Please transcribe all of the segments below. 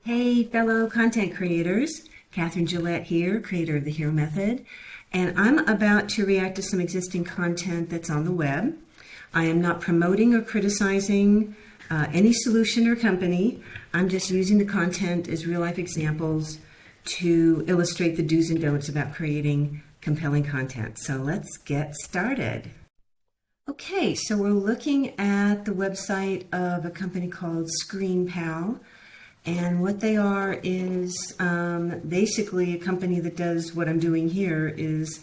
Hey, fellow content creators. Catherine Gillette here, creator of the Hero Method, and I'm about to react to some existing content that's on the web. I am not promoting or criticizing any solution or company. I'm just using the content as real-life examples to illustrate the do's and don'ts about creating compelling content. So let's get started. Okay, so we're looking at the website of a company called ScreenPal. And what they are is basically a company that does what I'm doing here, is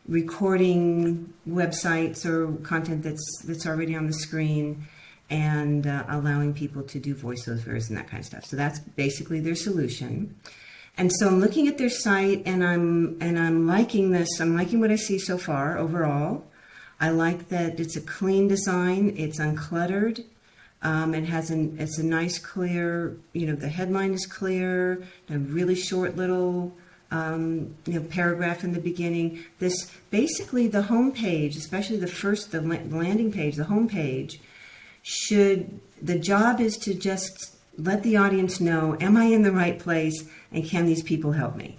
recording websites or content that's already on the screen and allowing people to do voiceovers and that kind of stuff. So that's basically their solution. And so I'm looking at their site and I'm liking this. I'm liking what I see so far overall. I like that it's a clean design. It's uncluttered. It's a nice, clear, the headline is clear, a really short little, paragraph in the beginning. This, basically the home page, especially the landing page, the home page, the job is to just let the audience know, am I in the right place and can these people help me?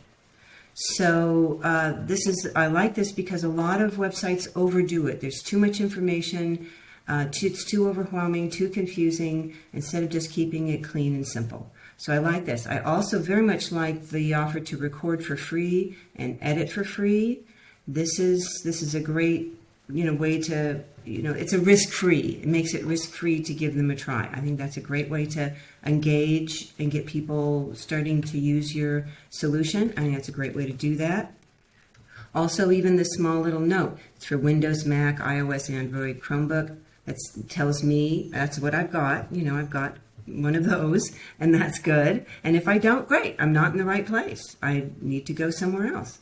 So I like this because a lot of websites overdo it. There's too much information. It's too overwhelming, too confusing, instead of just keeping it clean and simple. So I like this. I also very much like the offer to record for free and edit for free. This is a great, way to, it's a risk-free. It makes it risk-free to give them a try. I think that's a great way to engage and get people starting to use your solution. I think that's a great way to do that. Also, even the small little note. It's for Windows, Mac, iOS, Android, Chromebook. That tells me that's what I've got. I've got one of those, and that's good. And if I don't, great. I'm not in the right place. I need to go somewhere else,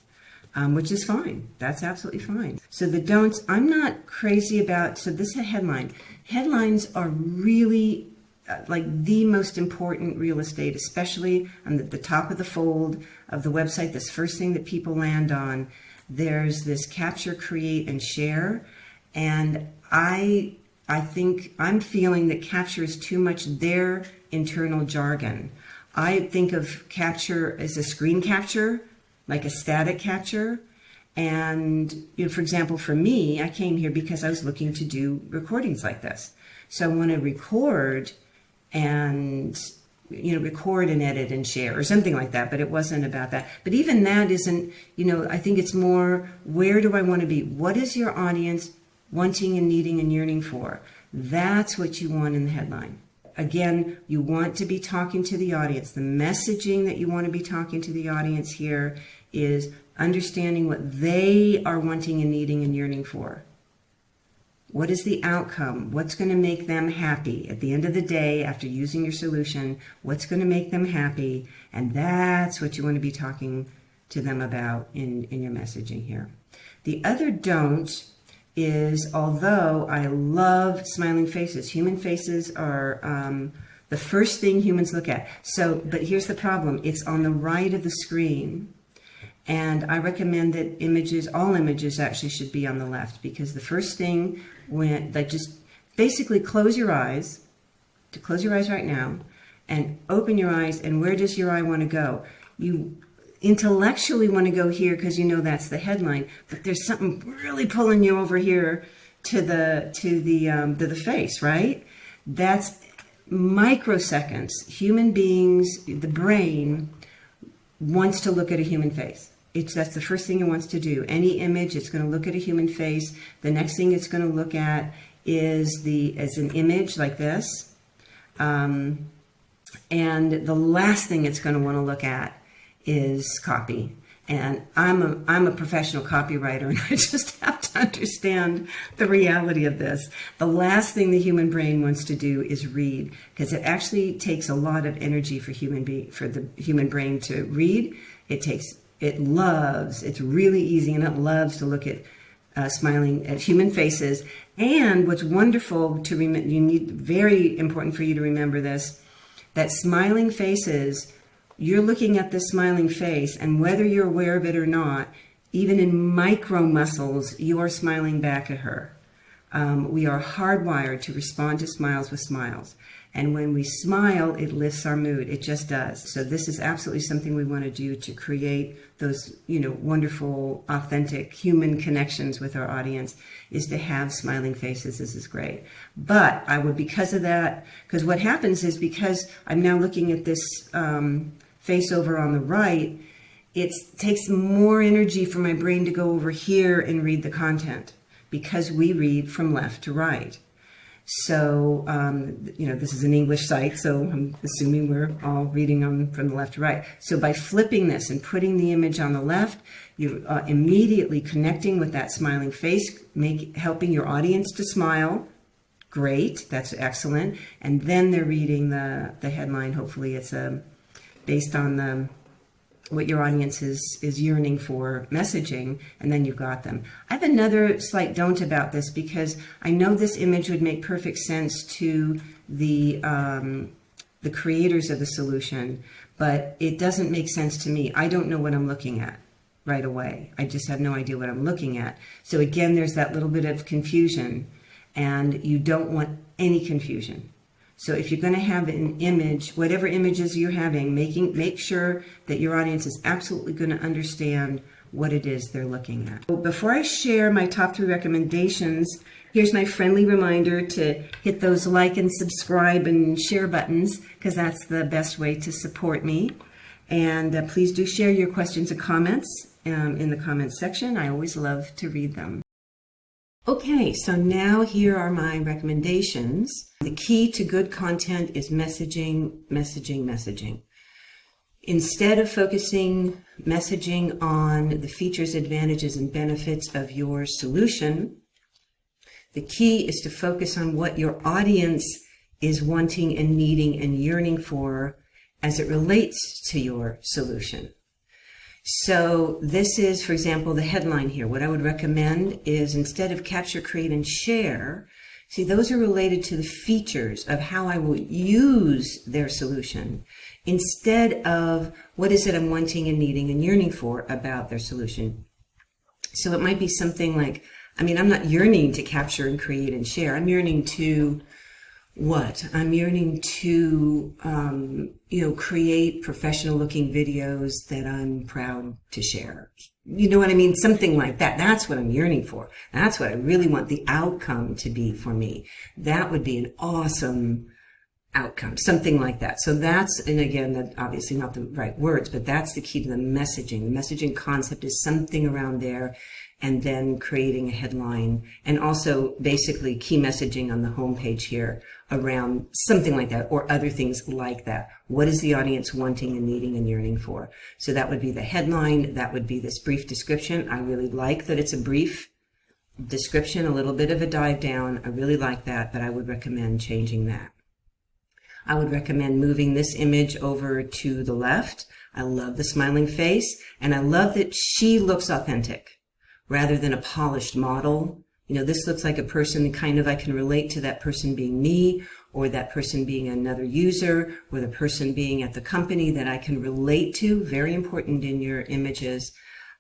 which is fine. That's absolutely fine. So the don'ts, I'm not crazy about. So this is a headline. Headlines are really like the most important real estate, especially on the top of the fold of the website. This first thing that people land on. There's this capture, create, and share. And I think I'm feeling that capture is too much their internal jargon. I think of capture as a screen capture, like a static capture. And, for example, for me, I came here because I was looking to do recordings like this. So I want to record and edit and share or something like that, but it wasn't about that. But even that isn't, I think it's more, where do I want to be? What is your audience wanting and needing and yearning for? That's what you want in the headline. Again, you want to be talking to the audience. The messaging that you want to be talking to the audience here is understanding what they are wanting and needing and yearning for. What is the outcome? What's going to make them happy at the end of the day after using your solution? What's going to make them happy? And that's what you want to be talking to them about in your messaging here. The other don't is, although I love smiling faces, human faces are the first thing humans look at. So, but here's the problem. It's on the right of the screen. And I recommend that all images actually should be on the left, because the first thing just basically close your eyes right now and open your eyes. And where does your eye want to go? You intellectually want to go here because that's the headline, but there's something really pulling you over here to the face, right? That's microseconds. Human beings, the brain wants to look at a human face. That's the first thing it wants to do. Any image, it's going to look at a human face. The next thing it's going to look at is an image like this. And the last thing it's going to want to look at is copy. And I'm a professional copywriter, and I just have to understand the reality of this. The last thing the human brain wants to do is read, because it actually takes a lot of energy for the human brain to read. It's really easy, and it loves to look at smiling at human faces. And what's wonderful to remember, very important for you to remember this, that smiling faces, you're looking at this smiling face, and whether you're aware of it or not, even in micro muscles, you are smiling back at her. We are hardwired to respond to smiles with smiles. And when we smile, it lifts our mood. It just does. So this is absolutely something we want to do to create those, wonderful, authentic human connections with our audience, is to have smiling faces. This is great. But I would, because of that, because what happens is, because I'm now looking at this face over on the right, it takes more energy for my brain to go over here and read the content, because we read from left to right. So, this is an English site, so I'm assuming we're all reading from the left to right. So by flipping this and putting the image on the left, you're immediately connecting with that smiling face, helping your audience to smile. Great, that's excellent. And then they're reading the headline. Hopefully it's based on what your audience is yearning for messaging, and then you've got them. I have another slight don't about this, because I know this image would make perfect sense to the creators of the solution, but it doesn't make sense to me. I don't know what I'm looking at right away. I just have no idea what I'm looking at. So again, there's that little bit of confusion, and you don't want any confusion. So if you're going to have an image, whatever images you're having, make sure that your audience is absolutely going to understand what it is they're looking at. Well, before I share my top 3 recommendations, here's my friendly reminder to hit those like and subscribe and share buttons, because that's the best way to support me. And please do share your questions and comments in the comments section. I always love to read them. Okay, so now here are my recommendations. The key to good content is messaging, messaging, messaging. Instead of focusing messaging on the features, advantages, and benefits of your solution, the key is to focus on what your audience is wanting and needing and yearning for as it relates to your solution. So this is, for example, the headline here. What I would recommend is, instead of capture, create, and share, see, those are related to the features of how I will use their solution, instead of what is it I'm wanting and needing and yearning for about their solution. So it might be something like, I'm not yearning to capture and create and share. I'm yearning to what? I'm yearning to, create professional looking videos that I'm proud to share. You know what I mean? Something like that. That's what I'm yearning for. That's what I really want the outcome to be for me. That would be an awesome outcome, something like that. So that's, and again, that obviously not the right words, but that's the key to the messaging. The messaging concept is something around there, and then creating a headline, and also basically key messaging on the homepage here around something like that, or other things like that. What is the audience wanting and needing and yearning for? So that would be the headline. That would be this brief description. I really like that it's a brief description, a little bit of a dive down. I really like that, but I would recommend changing that. I would recommend moving this image over to the left. I love the smiling face, and I love that she looks authentic rather than a polished model. This looks like a person I can relate to that person being me, or that person being another user, or the person being at the company that I can relate to. Very important in your images.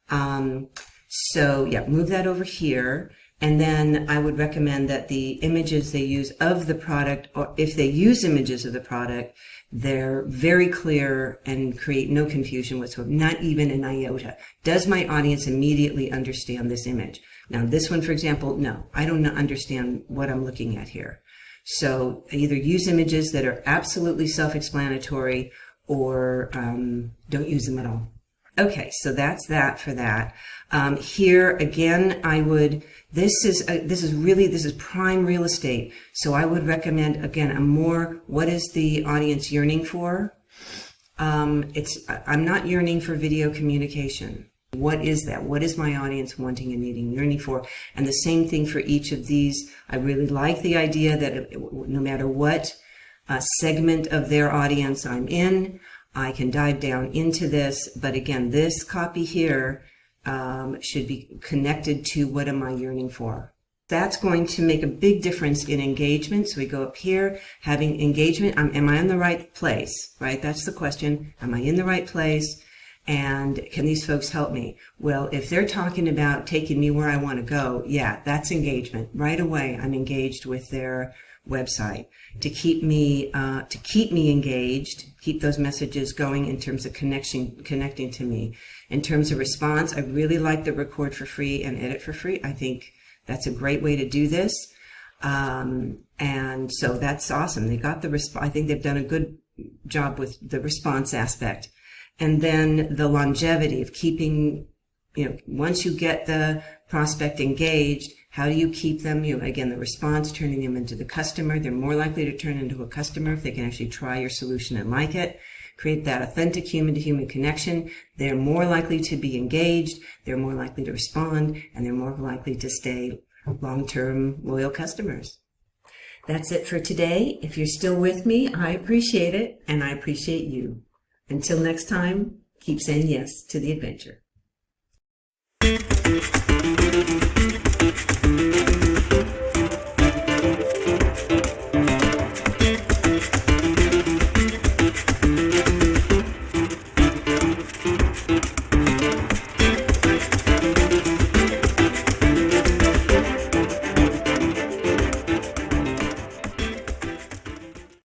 So yeah, move that over here. And then I would recommend that the images they use of the product, or if they use images of the product, they're very clear and create no confusion whatsoever, not even an iota. Does my audience immediately understand this image? Now, this one, for example, no, I don't understand what I'm looking at here. So either use images that are absolutely self-explanatory, or don't use them at all. Okay, so that's that for that. Here again, this is prime real estate. So I would recommend, again, what is the audience yearning for? I'm not yearning for video communication. What is that? What is my audience wanting and needing, yearning for? And the same thing for each of these. I really like the idea that no matter what segment of their audience I'm in, I can dive down into this. But again, this copy here should be connected to what am I yearning for. That's going to make a big difference in engagement. So we go up here, having engagement. Am I in the right place, right? That's the question. Am I in the right place? And can these folks help me? Well, if they're talking about taking me where I want to go, yeah, that's engagement. Right away, I'm engaged with their website to keep me engaged, keep those messages going in terms of connecting to me. In terms of response, I really like the record for free and edit for free. I think that's a great way to do this. And so that's awesome. They got the I think they've done a good job with the response aspect. And then the longevity of keeping, once you get the prospect engaged, how do you keep them? Again, the response, turning them into the customer. They're more likely to turn into a customer if they can actually try your solution and like it. Create that authentic human-to-human connection. They're more likely to be engaged. They're more likely to respond, and they're more likely to stay long-term loyal customers. That's it for today. If you're still with me, I appreciate it, and I appreciate you. Until next time, keep saying yes to the adventure.